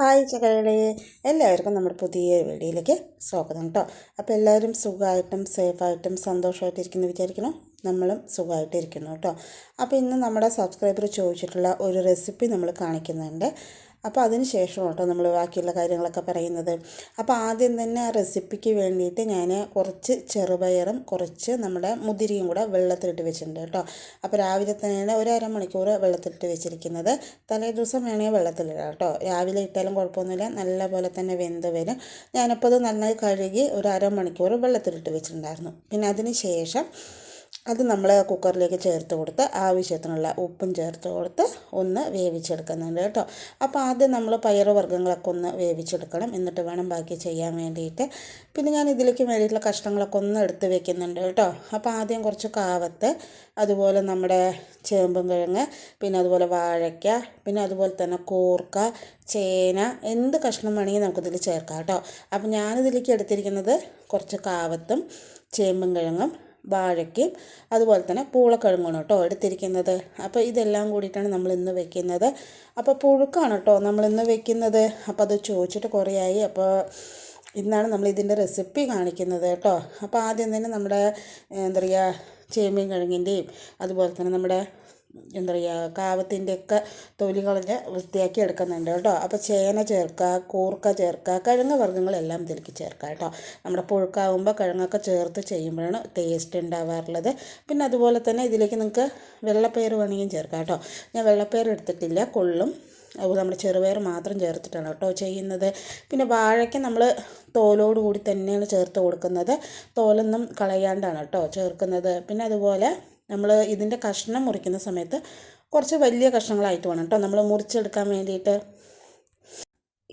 Hi ചകരകളെ, എല്ലാവർക്കും നമ്മുടെ പുതിയ വീഡിയോയിലേക്ക് സ്വാഗതം കേട്ടോ. അപ്പോൾ എല്ലാവരും സുഖമായിട്ടും സേഫായിട്ടും സന്തോഷമായിട്ടിരിക്കുന്നു വിചാരിക്കണം. നമ്മളും സുഖമായിട്ടിരിക്കുന്നു കേട്ടോ. അപ്പോൾ ഇന്ന് നമ്മുടെ സബ്സ്ക്രൈബർ ചോദിച്ചിട്ടുള്ള ഒരു റെസിപ്പി നമ്മൾ കാണിക്കുന്നുണ്ട്. അപ്പോൾ അതിന് ശേഷം കേട്ടോ നമ്മൾ ബാക്കിയുള്ള കാര്യങ്ങളൊക്കെ പറയുന്നത്. അപ്പോൾ ആദ്യം തന്നെ ആ റെസിപ്പിക്ക് വേണ്ടിയിട്ട് ഞാൻ കുറച്ച് ചെറുപയറും കുറച്ച് നമ്മുടെ മുതിരിയും കൂടെ വെള്ളത്തിലിട്ട് വെച്ചിട്ടുണ്ട് കേട്ടോ. അപ്പോൾ രാവിലെ തന്നെയാണ് ഒരു അരമണിക്കൂർ വെള്ളത്തിലിട്ട് വെച്ചിരിക്കുന്നത്. തലേ ദിവസം വേണമെങ്കിൽ വെള്ളത്തിലിടാം കേട്ടോ. രാവിലെ ഇട്ടാലും കുഴപ്പമൊന്നുമില്ല, നല്ല പോലെ തന്നെ വെന്ത് വരും. ഞാനപ്പോൾ അത് നന്നായി കഴുകി ഒരു അരമണിക്കൂർ വെള്ളത്തിലിട്ട് വെച്ചിട്ടുണ്ടായിരുന്നു. പിന്നെ അതിന് ശേഷം അത് നമ്മൾ കുക്കറിലേക്ക് ചേർത്ത് കൊടുത്ത് ആവശ്യത്തിനുള്ള ഉപ്പും ചേർത്ത് കൊടുത്ത് ഒന്ന് വേവിച്ചെടുക്കുന്നുണ്ട് കേട്ടോ. അപ്പോൾ ആദ്യം നമ്മൾ പയറുവർഗ്ഗങ്ങളൊക്കെ ഒന്ന് വേവിച്ചെടുക്കണം, എന്നിട്ട് വേണം ബാക്കി ചെയ്യാൻ വേണ്ടിയിട്ട്. പിന്നെ ഞാൻ ഇതിലേക്ക് വേണ്ടിയിട്ടുള്ള കഷ്ണങ്ങളൊക്കെ ഒന്ന് എടുത്ത് വെക്കുന്നുണ്ട് കേട്ടോ. അപ്പോൾ ആദ്യം കുറച്ച് കാവത്ത്, അതുപോലെ നമ്മുടെ ചേമ്പും കിഴങ്ങ്, പിന്നെ അതുപോലെ വാഴയ്ക്ക, പിന്നെ അതുപോലെ തന്നെ കൂർക്ക, ചേന, എന്ത് കഷ്ണം വേണമെങ്കിൽ നമുക്കിതിൽ ചേർക്കാം കേട്ടോ. അപ്പോൾ ഞാനിതിലേക്ക് എടുത്തിരിക്കുന്നത് കുറച്ച് കാവത്തും ചേമ്പും കിഴങ്ങും വാഴയ്ക്കും അതുപോലെ തന്നെ പൂളക്കിഴങ്ങാണ് കേട്ടോ എടുത്തിരിക്കുന്നത്. അപ്പോൾ ഇതെല്ലാം കൂടിയിട്ടാണ് നമ്മളിന്ന് വെക്കുന്നത്. അപ്പോൾ പുഴുക്കാണ് കേട്ടോ നമ്മളിന്ന് വെക്കുന്നത്. അപ്പോൾ അത് ചോദിച്ചിട്ട് കുറേയായി, അപ്പോൾ ഇന്നാണ് നമ്മൾ ഇതിൻ്റെ റെസിപ്പി കാണിക്കുന്നത് കേട്ടോ. അപ്പോൾ ആദ്യം തന്നെ നമ്മുടെ എന്താ പറയുക ചേമ്പും കിഴങ്ങിൻ്റെയും അതുപോലെ തന്നെ നമ്മുടെ എന്താ പറയുക കാവത്തിൻ്റെയൊക്കെ തൊലി കളഞ്ഞ് വൃത്തിയാക്കി എടുക്കുന്നുണ്ട് കേട്ടോ. അപ്പോൾ ചേന ചേർക്കുക, കൂർക്ക ചേർക്കുക, കിഴങ്ങ് വർഗ്ഗങ്ങളെല്ലാം ഇതിലേക്ക് ചേർക്കുക കേട്ടോ. നമ്മുടെ പുഴുക്കാവുമ്പോൾ കിഴങ്ങൊക്കെ ചേർത്ത് ചെയ്യുമ്പോഴാണ് ടേസ്റ്റ് ഉണ്ടാവാറുള്ളത്. പിന്നെ അതുപോലെ തന്നെ ഇതിലേക്ക് നിങ്ങൾക്ക് വെള്ളപ്പയർ വേണമെങ്കിൽ ചേർക്കാം കേട്ടോ. ഞാൻ വെള്ളപ്പയർ എടുത്തിട്ടില്ല, കൊള്ളും. അതുപോലെ നമ്മുടെ ചെറുപയർ മാത്രം ചേർത്തിട്ടാണ് കേട്ടോ ചെയ്യുന്നത്. പിന്നെ വാഴയ്ക്ക് നമ്മൾ തോലോട് കൂടി തന്നെയാണ് ചേർത്ത് കൊടുക്കുന്നത്, തോലൊന്നും കളയാണ്ടാണ് കേട്ടോ ചേർക്കുന്നത്. പിന്നെ അതുപോലെ നമ്മൾ ഇതിൻ്റെ കഷ്ണം മുറിക്കുന്ന സമയത്ത് കുറച്ച് വലിയ കഷ്ണങ്ങളായിട്ട് വേണം കേട്ടോ നമ്മൾ മുറിച്ചെടുക്കാൻ വേണ്ടിയിട്ട്.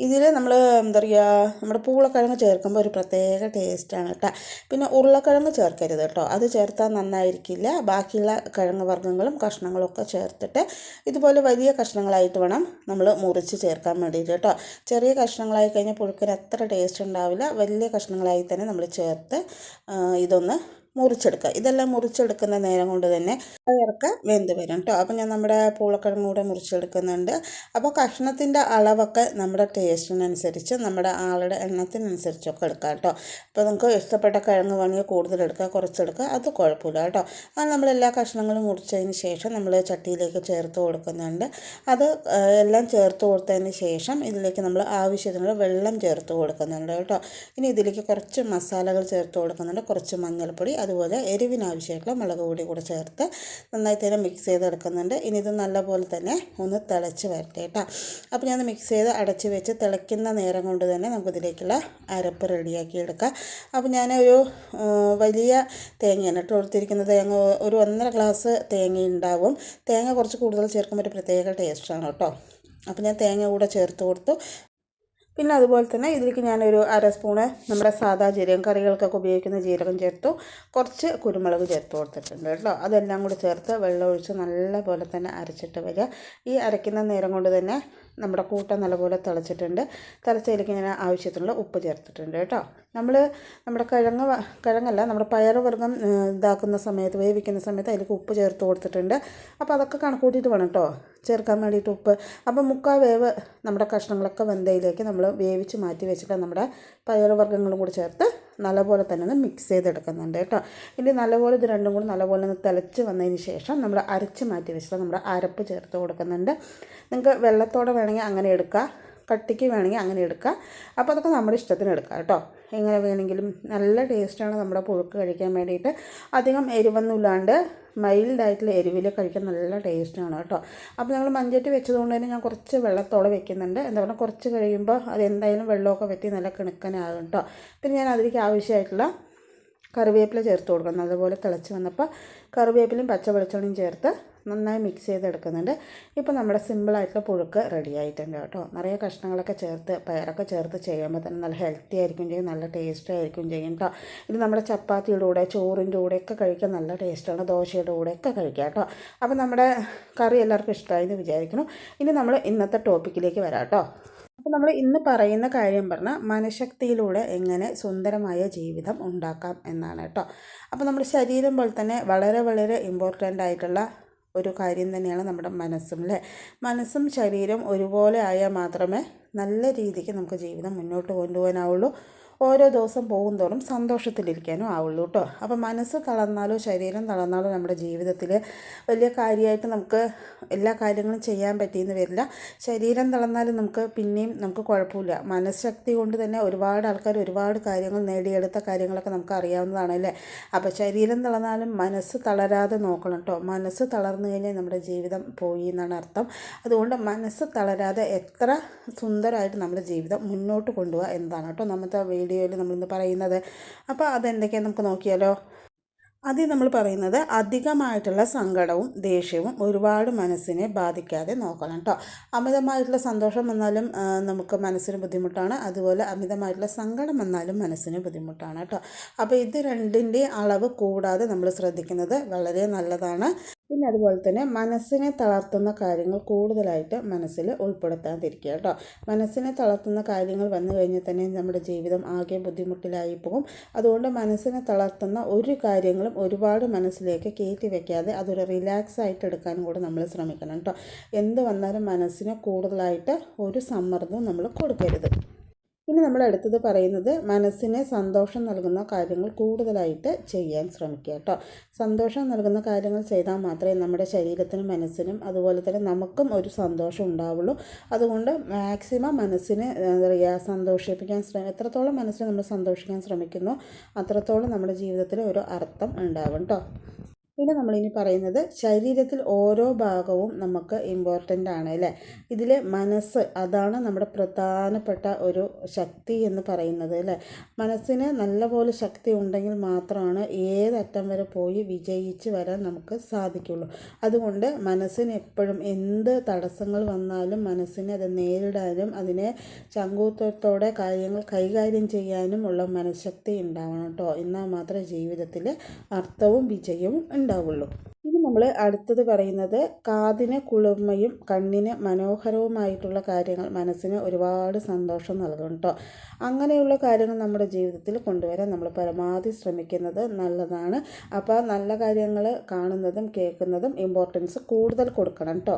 ഇതിൽ നമ്മൾ എന്താ പറയുക നമ്മുടെ പൂളക്കിഴങ്ങ് ചേർക്കുമ്പോൾ ഒരു പ്രത്യേക ടേസ്റ്റാണ് കേട്ടോ. പിന്നെ ഉരുളക്കിഴങ്ങ് ചേർക്കരുത് കേട്ടോ, അത് ചേർത്താൽ നന്നായിരിക്കില്ല. ബാക്കിയുള്ള കിഴങ്ങ് വർഗ്ഗങ്ങളും കഷ്ണങ്ങളും ഒക്കെ ചേർത്തിട്ട് ഇതുപോലെ വലിയ കഷ്ണങ്ങളായിട്ട് വേണം നമ്മൾ മുറിച്ച് ചേർക്കാൻ വേണ്ടിയിട്ട് കേട്ടോ. ചെറിയ കഷ്ണങ്ങളായി കഴിഞ്ഞാൽ പുഴുക്കിന് അത്ര ടേസ്റ്റ് ഉണ്ടാവില്ല. വലിയ കഷ്ണങ്ങളായി തന്നെ നമ്മൾ ചേർത്ത് ഇതൊന്ന് മുറിച്ചെടുക്കുക. ഇതെല്ലാം മുറിച്ചെടുക്കുന്ന നേരം കൊണ്ട് തന്നെ പയറൊക്കെ വെന്ത് വരും കേട്ടോ. അപ്പോൾ ഞാൻ നമ്മുടെ പൂളക്കിഴങ്ങ് കൂടെ മുറിച്ചെടുക്കുന്നുണ്ട്. അപ്പോൾ കഷ്ണത്തിൻ്റെ അളവൊക്കെ നമ്മുടെ ടേസ്റ്റിനനുസരിച്ച് നമ്മുടെ ആളുടെ എണ്ണത്തിനനുസരിച്ചൊക്കെ എടുക്കാം കേട്ടോ. അപ്പോൾ നിങ്ങൾക്ക് ഇഷ്ടപ്പെട്ട കിഴങ്ങ് വേണമെങ്കിൽ കൂടുതലെടുക്കുക, കുറച്ചെടുക്കുക, അത് കുഴപ്പമില്ല കേട്ടോ. അത് നമ്മളെല്ലാ കഷ്ണങ്ങളും മുറിച്ചതിന് ശേഷം നമ്മൾ ചട്ടിയിലേക്ക് ചേർത്ത് കൊടുക്കുന്നുണ്ട്. അത് എല്ലാം ചേർത്ത് കൊടുത്തതിന് ശേഷം ഇതിലേക്ക് നമ്മൾ ആവശ്യത്തിനുള്ള വെള്ളം ചേർത്ത് കൊടുക്കുന്നുണ്ട് കേട്ടോ. ഇനി ഇതിലേക്ക് കുറച്ച് മസാലകൾ ചേർത്ത് കൊടുക്കുന്നുണ്ട്, കുറച്ച് മഞ്ഞൾപ്പൊടി, അതുപോലെ എരിവിനാവശ്യമായിട്ടുള്ള മുളക് പൊടി കൂടെ ചേർത്ത് നന്നായി തന്നെ മിക്സ് ചെയ്തെടുക്കുന്നുണ്ട്. ഇനി ഇത് നല്ലപോലെ തന്നെ ഒന്ന് തിളച്ച് വരട്ടെ കേട്ടോ. അപ്പോൾ ഞാൻ മിക്സ് ചെയ്ത് അടച്ച് വെച്ച് തിളയ്ക്കുന്ന നേരം കൊണ്ട് തന്നെ നമുക്കിതിലേക്കുള്ള അരപ്പ് റെഡിയാക്കി എടുക്കാം. അപ്പോൾ ഞാനൊരു വലിയ തേങ്ങയാണ് കേട്ടോ എടുത്തിരിക്കുന്നത്. തേങ്ങ ഒരു 1.5 ഗ്ലാസ് തേങ്ങ ഉണ്ടാവും. തേങ്ങ കുറച്ച് കൂടുതൽ ചേർക്കുമ്പോൾ ഒരു പ്രത്യേക ടേസ്റ്റാണ് കേട്ടോ. അപ്പോൾ ഞാൻ തേങ്ങ കൂടെ ചേർത്ത് കൊടുത്തു. പിന്നെ അതുപോലെ തന്നെ ഇതിലേക്ക് ഞാനൊരു 1/2 സ്പൂണ് നമ്മുടെ സാദാ ജീരകം, കറികൾക്കൊക്കെ ഉപയോഗിക്കുന്ന ജീരകം ചേർത്തു. കുറച്ച് കുരുമുളക് ചേർത്ത് കൊടുത്തിട്ടുണ്ട് കേട്ടോ. അതെല്ലാം കൂടി ചേർത്ത് വെള്ളം ഒഴിച്ച് നല്ല പോലെ തന്നെ അരച്ചിട്ട് വരിക. ഈ അരയ്ക്കുന്ന നേരം കൊണ്ട് തന്നെ നമ്മുടെ കൂട്ടം നല്ലപോലെ തിളച്ചിട്ടുണ്ട്. തിളച്ചതിലേക്ക് ഞാൻ ആവശ്യത്തിനുള്ള ഉപ്പ് ചേർത്തിട്ടുണ്ട് കേട്ടോ. നമ്മുടെ കിഴങ്ങല്ല നമ്മുടെ പയറുവർഗ്ഗം ഇതാക്കുന്ന സമയത്ത്, വേവിക്കുന്ന സമയത്ത് അതിലേക്ക് ഉപ്പ് ചേർത്ത് കൊടുത്തിട്ടുണ്ട്. അപ്പോൾ അതൊക്കെ കണക്കൂട്ടിയിട്ട് വേണം കേട്ടോ ചേർക്കാൻ വേണ്ടിയിട്ട് ഉപ്പ്. അപ്പോൾ 3/4 വേവ് നമ്മുടെ കഷ്ണങ്ങളൊക്കെ വെന്തയിലേക്ക് നമ്മൾ വേവിച്ച് മാറ്റി വെച്ചിട്ട് നമ്മുടെ പയറുവർഗ്ഗങ്ങളും കൂടി ചേർത്ത് നല്ലപോലെ തന്നെ ഒന്ന് മിക്സ് ചെയ്തെടുക്കുന്നുണ്ട് കേട്ടോ. ഇനി നല്ലപോലെ ഇത് രണ്ടും കൂടി നല്ലപോലെ ഒന്ന് തിളച്ച് വന്നതിന് ശേഷം നമ്മൾ അരച്ച് മാറ്റി വെച്ചിട്ട് നമ്മുടെ അരപ്പ് ചേർത്ത് കൊടുക്കുന്നുണ്ട്. നിങ്ങൾക്ക് വെള്ളത്തോടെ വേണമെങ്കിൽ അങ്ങനെ എടുക്കുക, കട്ടിക്ക് വേണമെങ്കിൽ അങ്ങനെ എടുക്കുക. അപ്പോൾ അതൊക്കെ നമ്മുടെ ഇഷ്ടത്തിന് എടുക്കുക കേട്ടോ. എങ്ങനെ വേണമെങ്കിലും നല്ല ടേസ്റ്റാണ് നമ്മുടെ പുഴുക്ക് കഴിക്കാൻ വേണ്ടിയിട്ട്. അധികം എരിവൊന്നും ഇല്ലാണ്ട് മൈൽഡായിട്ടുള്ള എരിവിൽ കഴിക്കാൻ നല്ല ടേസ്റ്റാണ് കേട്ടോ. അപ്പോൾ ഞങ്ങൾ മൺചട്ടി വെച്ചതുകൊണ്ട് തന്നെ ഞാൻ കുറച്ച് വെള്ളത്തോടെ വെക്കുന്നുണ്ട്. എന്താ പറഞ്ഞാൽ കുറച്ച് കഴിയുമ്പോൾ അത് എന്തായാലും വെള്ളമൊക്കെ വറ്റി നല്ല കിണുക്കനാകും കേട്ടോ. പിന്നെ ഞാൻ അതിലേക്ക് ആവശ്യമായിട്ടുള്ള കറിവേപ്പില ചേർത്ത് കൊടുക്കണം. അതുപോലെ തിളച്ച് വന്നപ്പോൾ കറിവേപ്പിലയും പച്ച വെളിച്ചെണ്ണയും ചേർത്ത് നന്നായി മിക്സ് ചെയ്തെടുക്കുന്നുണ്ട്. ഇപ്പോൾ നമ്മുടെ സിമ്പിളായിട്ടുള്ള പുഴുക്ക് റെഡി ആയിട്ടുണ്ട് കേട്ടോ. നിറയെ കഷ്ണങ്ങളൊക്കെ ചേർത്ത് പയറൊക്കെ ചേർത്ത് ചെയ്യുമ്പോൾ തന്നെ നല്ല ഹെൽത്തി ആയിരിക്കും ചെയ്യും, നല്ല ടേസ്റ്റ് ആയിരിക്കും ചെയ്യും കേട്ടോ. ഇത് നമ്മുടെ ചപ്പാത്തിയുടെ കൂടെ, ചോറിൻ്റെ കൂടെയൊക്കെ കഴിക്കാൻ നല്ല ടേസ്റ്റാണ്, ദോശയുടെ കൂടെയൊക്കെ കഴിക്കാം കേട്ടോ. അപ്പോൾ നമ്മുടെ കറി എല്ലാവർക്കും ഇഷ്ടമായി എന്ന് വിചാരിക്കുന്നു. ഇനി നമ്മൾ ഇന്നത്തെ ടോപ്പിക്കിലേക്ക് വരാം കേട്ടോ. അപ്പോൾ നമ്മൾ ഇന്ന് പറയുന്ന കാര്യം പറഞ്ഞാൽ മനഃശക്തിയിലൂടെ എങ്ങനെ സുന്ദരമായ ജീവിതം ഉണ്ടാക്കാം എന്നാണ് കേട്ടോ. അപ്പോൾ നമ്മുടെ ശരീരം പോലെ തന്നെ വളരെ വളരെ ഇമ്പോർട്ടൻ്റ് ആയിട്ടുള്ള ഒരു കാര്യം തന്നെയാണ് നമ്മുടെ മനസ്സും അല്ലേ. മനസ്സും ശരീരം ഒരുപോലെ ആയാൽ മാത്രമേ നല്ല രീതിക്ക് നമുക്ക് ജീവിതം മുന്നോട്ട് കൊണ്ടുപോകാനാവുള്ളൂ. ഓരോ ദിവസം പോകുന്തോറും സന്തോഷത്തിലിരിക്കാനും ആവുള്ളൂ കേട്ടോ. അപ്പോൾ മനസ്സ് തളർന്നാലോ ശരീരം തളർന്നാലോ നമ്മുടെ ജീവിതത്തിൽ വലിയ കാര്യമായിട്ട് നമുക്ക് എല്ലാ കാര്യങ്ങളും ചെയ്യാൻ പറ്റിയെന്ന് വരില്ല. ശരീരം തളർന്നാലും പിന്നെയും നമുക്ക് കുഴപ്പമില്ല. മനഃശക്തി കൊണ്ട് തന്നെ ഒരുപാട് ആൾക്കാർ ഒരുപാട് കാര്യങ്ങൾ നേടിയെടുത്ത കാര്യങ്ങളൊക്കെ നമുക്ക് അറിയാവുന്നതാണ് അല്ലേ. അപ്പോൾ ശരീരം തളർന്നാലും മനസ്സ് തളരാതെ നോക്കണം കേട്ടോ. മനസ്സ് തളർന്നു കഴിഞ്ഞാൽ നമ്മുടെ ജീവിതം പോയി എന്നാണ് അർത്ഥം. അതുകൊണ്ട് മനസ്സ് തളരാതെ എത്ര സുന്ദരമായിട്ട് നമ്മുടെ ജീവിതം മുന്നോട്ട് കൊണ്ടുപോകുക എന്നതാണ് കേട്ടോ നമ്മുടെ വീഡിയോയിൽ നമ്മളിന്ന് പറയുന്നത്. അപ്പോൾ അതെന്തൊക്കെയാണ് നമുക്ക് നോക്കിയാലോ. ആദ്യം നമ്മൾ പറയുന്നത് അധികമായിട്ടുള്ള സങ്കടവും ദേഷ്യവും ഒരുപാട് മനസ്സിനെ ബാധിക്കാതെ നോക്കണം കേട്ടോ. അമിതമായിട്ടുള്ള സന്തോഷം വന്നാലും നമുക്ക് മനസ്സിന് ബുദ്ധിമുട്ടാണ്. അതുപോലെ അമിതമായിട്ടുള്ള സങ്കടം വന്നാലും മനസ്സിന് ബുദ്ധിമുട്ടാണ് കേട്ടോ. അപ്പോൾ ഇത് രണ്ടിൻ്റെ അളവ് കൂടാതെ നമ്മൾ ശ്രദ്ധിക്കുന്നത് വളരെ നല്ലതാണ്. പിന്നെ അതുപോലെ തന്നെ മനസ്സിനെ തളർത്തുന്ന കാര്യങ്ങൾ കൂടുതലായിട്ട് മനസ്സിൽ ഉൾപ്പെടുത്താതിരിക്കുക കേട്ടോ. മനസ്സിനെ തളർത്തുന്ന കാര്യങ്ങൾ വന്നു കഴിഞ്ഞാൽ തന്നെ നമ്മുടെ ജീവിതം ആകെ ബുദ്ധിമുട്ടിലായി പോകും. അതുകൊണ്ട് മനസ്സിനെ തളർത്തുന്ന ഒരു കാര്യങ്ങളും ഒരുപാട് മനസ്സിലേക്ക് കയറ്റി വെക്കാതെ അതൊരു റിലാക്സ് ആയിട്ട് എടുക്കാനും കൂടെ നമ്മൾ ശ്രമിക്കണം കേട്ടോ. എന്ത് വന്നാലും മനസ്സിന് കൂടുതലായിട്ട് ഒരു സമ്മർദ്ദവും നമ്മൾ കൊടുക്കരുത്. ഇനി നമ്മൾ അടുത്തത് പറയുന്നത് മനസ്സിന് സന്തോഷം നൽകുന്ന കാര്യങ്ങൾ കൂടുതലായിട്ട് ചെയ്യാൻ ശ്രമിക്കുക കേട്ടോ. സന്തോഷം നൽകുന്ന കാര്യങ്ങൾ ചെയ്താൽ മാത്രമേ നമ്മുടെ ശരീരത്തിനും മനസ്സിനും അതുപോലെ തന്നെ നമുക്കും ഒരു സന്തോഷം ഉണ്ടാവുള്ളൂ. അതുകൊണ്ട് മാക്സിമം മനസ്സിനെ എന്താ പറയുക സന്തോഷിപ്പിക്കാൻ എത്രത്തോളം മനസ്സിനെ നമ്മൾ സന്തോഷിക്കാൻ ശ്രമിക്കുന്നു അത്രത്തോളം നമ്മുടെ ജീവിതത്തിൽ ഒരു അർത്ഥം ഉണ്ടാവും കേട്ടോ. പിന്നെ നമ്മളിനി പറയുന്നത് ശരീരത്തിൽ ഓരോ ഭാഗവും നമുക്ക് ഇമ്പോർട്ടൻ്റ് ആണ് അല്ലേ. ഇതിൽ മനസ്സ് അതാണ് നമ്മുടെ പ്രധാനപ്പെട്ട ഒരു ശക്തി എന്ന് പറയുന്നത് അല്ലേ. മനസ്സിന് നല്ലപോലെ ശക്തി ഉണ്ടെങ്കിൽ മാത്രമാണ് ഏതറ്റം വരെ പോയി വിജയിച്ച് വരാൻ നമുക്ക് സാധിക്കുള്ളൂ. അതുകൊണ്ട് മനസ്സിന് എപ്പോഴും എന്ത് തടസ്സങ്ങൾ വന്നാലും മനസ്സിനെ അത് നേരിടാനും അതിനെ ചങ്കൂറ്റത്തോടെ കാര്യങ്ങൾ കൈകാര്യം ചെയ്യാനും ഉള്ള മനഃശക്തി ഉണ്ടാവണം കേട്ടോ. എന്നാൽ മാത്രമേ ജീവിതത്തിൽ അർത്ഥവും വിജയവും ഉണ്ടാവുള്ളൂ. ഇനി നമ്മൾ അടുത്തത് പറയുന്നത് കാതിന് കുളിർമയും കണ്ണിന് മനോഹരവുമായിട്ടുള്ള കാര്യങ്ങൾ മനസ്സിന് ഒരുപാട് സന്തോഷം നൽകും കേട്ടോ. അങ്ങനെയുള്ള കാര്യങ്ങൾ നമ്മുടെ ജീവിതത്തിൽ കൊണ്ടുവരാൻ നമ്മൾ പരമാവധി ശ്രമിക്കുന്നത് നല്ലതാണ്. അപ്പോൾ നല്ല കാര്യങ്ങൾ കാണുന്നതും കേൾക്കുന്നതും ഇമ്പോർട്ടൻസ് കൂടുതൽ കൊടുക്കണം കേട്ടോ.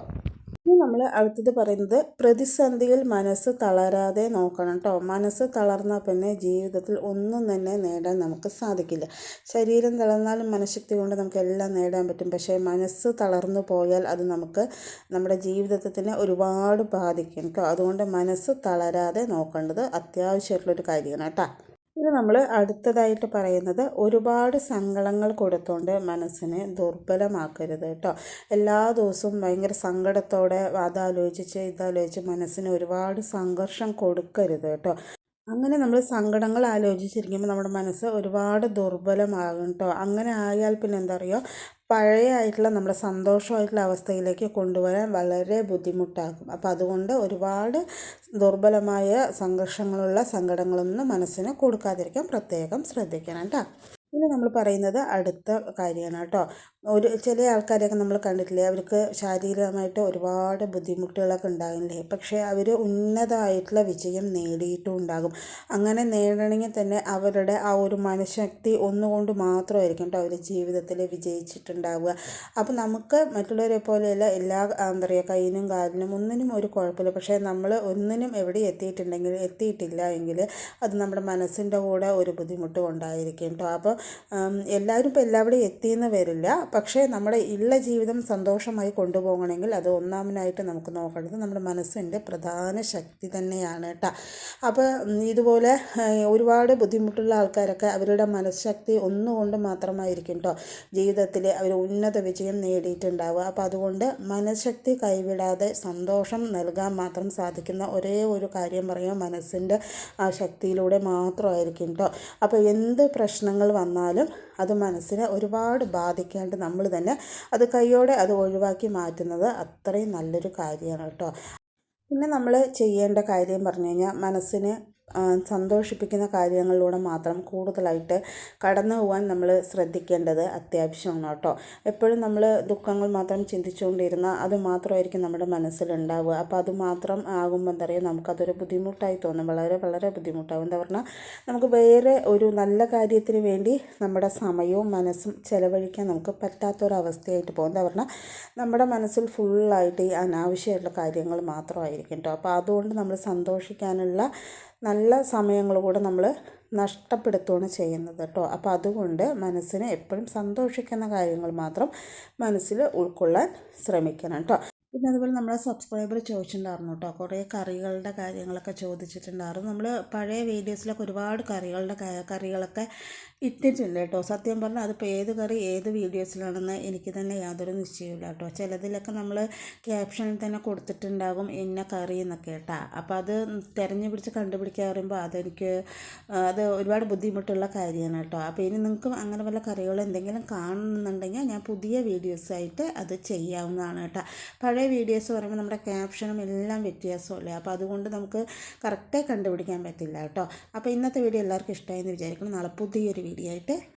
ഇനി നമ്മൾ അടുത്തത് പറയുന്നത് പ്രതിസന്ധിയിൽ മനസ്സ് തളരാതെ നോക്കണം കേട്ടോ. മനസ്സ് തളർന്നാൽ പിന്നെ ജീവിതത്തിൽ ഒന്നും തന്നെ നേടാൻ നമുക്ക് സാധിക്കില്ല. ശരീരം തളർന്നാലും മനഃശക്തി കൊണ്ട് നമുക്ക് എല്ലാം നേടാൻ പറ്റും. പക്ഷേ മനസ്സ് തളർന്നു പോയാൽ അത് നമ്മുടെ ജീവിതത്തിന് ഒരുപാട് ബാധിക്കും കേട്ടോ. അതുകൊണ്ട് മനസ്സ് തളരാതെ നോക്കേണ്ടത് അത്യാവശ്യമായിട്ടുള്ളൊരു കാര്യമാണ് കേട്ടോ. ഇത് നമ്മൾ അടുത്തതായിട്ട് പറയുന്നത് ഒരുപാട് സങ്കടങ്ങൾ കൊടുത്തുകൊണ്ട് മനസ്സിനെ ദുർബലമാക്കരുത് കേട്ടോ. എല്ലാ ദിവസവും ഭയങ്കര സങ്കടത്തോടെ ഇതാലോചിച്ച് മനസ്സിന് ഒരുപാട് സംഘർഷം കൊടുക്കരുത് കേട്ടോ. അങ്ങനെ നമ്മൾ സങ്കടങ്ങൾ ആലോചിച്ചിരിക്കുമ്പോൾ നമ്മുടെ മനസ്സ് ഒരുപാട് ദുർബലമാകും കേട്ടോ. അങ്ങനെ ആയാൽ പിന്നെ എന്താ പറയുക പഴയ ആയിട്ടുള്ള നമ്മുടെ സന്തോഷമായിട്ടുള്ള അവസ്ഥയിലേക്ക് കൊണ്ടുവരാൻ വളരെ ബുദ്ധിമുട്ടാകും. അപ്പോൾ അതുകൊണ്ട് ഒരുപാട് ദുർബലമായ സംഘർഷങ്ങളുള്ള സങ്കടങ്ങളൊന്നും മനസ്സിന് കൊടുക്കാതിരിക്കാൻ പ്രത്യേകം ശ്രദ്ധിക്കണം കേട്ടോ. ഇനി നമ്മൾ പറയുന്നത് അടുത്ത കാര്യമാണ് കേട്ടോ. ചില ആൾക്കാരെയൊക്കെ നമ്മൾ കണ്ടിട്ടില്ലേ, അവർക്ക് ശാരീരികമായിട്ട് ഒരുപാട് ബുദ്ധിമുട്ടുകളൊക്കെ ഉണ്ടാകില്ലേ, പക്ഷേ അവർ ഉന്നതമായിട്ടുള്ള വിജയം നേടിയിട്ടും ഉണ്ടാകും. അങ്ങനെ നേടണമെങ്കിൽ തന്നെ അവരുടെ ആ ഒരു മനഃശക്തി ഒന്നുകൊണ്ട് മാത്രമായിരിക്കും കേട്ടോ അവർ ജീവിതത്തിൽ വിജയിച്ചിട്ടുണ്ടാവുക. അപ്പോൾ നമുക്ക് മറ്റുള്ളവരെ പോലെയല്ല എല്ലാ എന്താ പറയുക കയ്യിനും കാലിനും ഒന്നിനും ഒരു കുഴപ്പമില്ല. പക്ഷേ നമ്മൾ ഒന്നിനും എവിടെ എത്തിയിട്ടില്ല എങ്കിൽ അത് നമ്മുടെ മനസ്സിൻ്റെ കൂടെ ഒരു ബുദ്ധിമുട്ട് കൊണ്ടായിരിക്കും കേട്ടോ. അപ്പോൾ എല്ലാവരും ഇപ്പോൾ എല്ലാവിടെയും എത്തിയെന്ന് വരില്ല. പക്ഷേ നമ്മുടെ ഉള്ള ജീവിതം സന്തോഷമായി കൊണ്ടുപോകണമെങ്കിൽ അത് ഒന്നാമനായിട്ട് നമുക്ക് നോക്കേണ്ടത് നമ്മുടെ മനസ്സിൻ്റെ പ്രധാന ശക്തി തന്നെയാണ് കേട്ടോ. അപ്പോൾ ഇതുപോലെ ഒരുപാട് ബുദ്ധിമുട്ടുള്ള ആൾക്കാരൊക്കെ അവരുടെ മനഃശക്തി ഒന്നുകൊണ്ട് മാത്രമായിരിക്കും കേട്ടോ ജീവിതത്തിൽ അവർ ഉന്നത വിജയം നേടിയിട്ടുണ്ടാവുക. അപ്പോൾ അതുകൊണ്ട് മനഃശക്തി കൈവിടാതെ സന്തോഷം നൽകാൻ മാത്രം സാധിക്കുന്ന ഒരേ ഒരു കാര്യം പറയുമ്പോൾ മനസ്സിൻ്റെ ആ ശക്തിയിലൂടെ മാത്രമായിരിക്കും കേട്ടോ. അപ്പോൾ എന്ത് പ്രശ്നങ്ങൾ വന്നാലും അത് മനസ്സിനെ ഒരുപാട് ബാധിക്കാണ്ട് നമ്മൾ തന്നെ അത് കൈയോടെ അത് ഒഴിവാക്കി മാറ്റുന്നത് അത്രയും നല്ലൊരു കാര്യമാണ് കേട്ടോ. പിന്നെ നമ്മൾ ചെയ്യേണ്ട കാര്യം പറഞ്ഞു കഴിഞ്ഞാൽ മനസ്സിന് സന്തോഷിപ്പിക്കുന്ന കാര്യങ്ങളിലൂടെ മാത്രം കൂടുതലായിട്ട് കടന്നു പോകാൻ നമ്മൾ ശ്രദ്ധിക്കേണ്ടത് അത്യാവശ്യമാണ് കേട്ടോ. എപ്പോഴും നമ്മൾ ദുഃഖങ്ങൾ മാത്രം ചിന്തിച്ചുകൊണ്ടിരുന്നാൽ അത് മാത്രമായിരിക്കും നമ്മുടെ മനസ്സിലുണ്ടാവുക. അപ്പോൾ അത് മാത്രം ആകുമ്പോൾ എന്താ പറയുക, നമുക്കതൊരു ബുദ്ധിമുട്ടായി തോന്നും, വളരെ വളരെ ബുദ്ധിമുട്ടാകും. എന്താ പറഞ്ഞാൽ നമുക്ക് വേറെ ഒരു നല്ല കാര്യത്തിന് വേണ്ടി നമ്മുടെ സമയവും മനസ്സും ചിലവഴിക്കാൻ നമുക്ക് പറ്റാത്തൊരവസ്ഥയായിട്ട് പോകും. എന്താ പറഞ്ഞാൽ നമ്മുടെ മനസ്സിൽ ഫുള്ളായിട്ട് ഈ അനാവശ്യമായിട്ടുള്ള കാര്യങ്ങൾ മാത്രമായിരിക്കും കേട്ടോ. അപ്പോൾ അതുകൊണ്ട് നമ്മൾ സന്തോഷിക്കാനുള്ള നല്ല സമയങ്ങൾ കൂടെ നമ്മൾ നഷ്ടപ്പെടുത്തുകയാണ് ചെയ്യുന്നത് കേട്ടോ. അപ്പോൾ അതുകൊണ്ട് മനസ്സിന് എപ്പോഴും സന്തോഷിക്കുന്ന കാര്യങ്ങൾ മാത്രം മനസ്സിൽ ഉൾക്കൊള്ളാൻ ശ്രമിക്കണം കേട്ടോ. പിന്നെ അതുപോലെ നമ്മളെ സബ്സ്ക്രൈബർ ചോദിച്ചിട്ടുണ്ടായിരുന്നു കേട്ടോ, കുറേ കറികളുടെ കാര്യങ്ങളൊക്കെ ചോദിച്ചിട്ടുണ്ടായിരുന്നു. നമ്മൾ പഴയ വീഡിയോസിലൊക്കെ ഒരുപാട് കറികളൊക്കെ ഇട്ടിട്ടുണ്ട് കേട്ടോ. സത്യം പറഞ്ഞാൽ അതിപ്പോൾ ഏത് കറി ഏത് വീഡിയോസിലാണെന്ന് എനിക്ക് തന്നെ യാതൊരു നിശ്ചയമില്ല കേട്ടോ. ചിലതിലൊക്കെ നമ്മൾ ക്യാപ്ഷനിൽ തന്നെ കൊടുത്തിട്ടുണ്ടാകും ഇന്ന കറി എന്നൊക്കെ കേട്ടോ. അപ്പോൾ അത് തിരഞ്ഞു പിടിച്ച് കണ്ടുപിടിക്കാൻ പറയുമ്പോൾ അത് ഒരുപാട് ബുദ്ധിമുട്ടുള്ള കാര്യമാണ് കേട്ടോ. അപ്പോൾ ഇനി നിങ്ങൾക്കും അങ്ങനെ വല്ല കറികൾ എന്തെങ്കിലും കാണുന്നുണ്ടെങ്കിൽ ഞാൻ പുതിയ വീഡിയോസായിട്ട് അത് ചെയ്യാവുന്നതാണ് കേട്ടോ. പഴയ വീഡിയോസ് പറയുമ്പോൾ നമ്മുടെ ക്യാപ്ഷനും എല്ലാം വ്യത്യാസമല്ലേ, അപ്പോൾ അതുകൊണ്ട് നമുക്ക് കറക്റ്റായി കണ്ടുപിടിക്കാൻ പറ്റില്ല കേട്ടോ. അപ്പോൾ ഇന്നത്തെ വീഡിയോ എല്ലാവർക്കും ഇഷ്ടമായെന്ന് വിചാരിക്കണം. നാളെ പുതിയൊരു വീഡിയോ ആയിട്ട്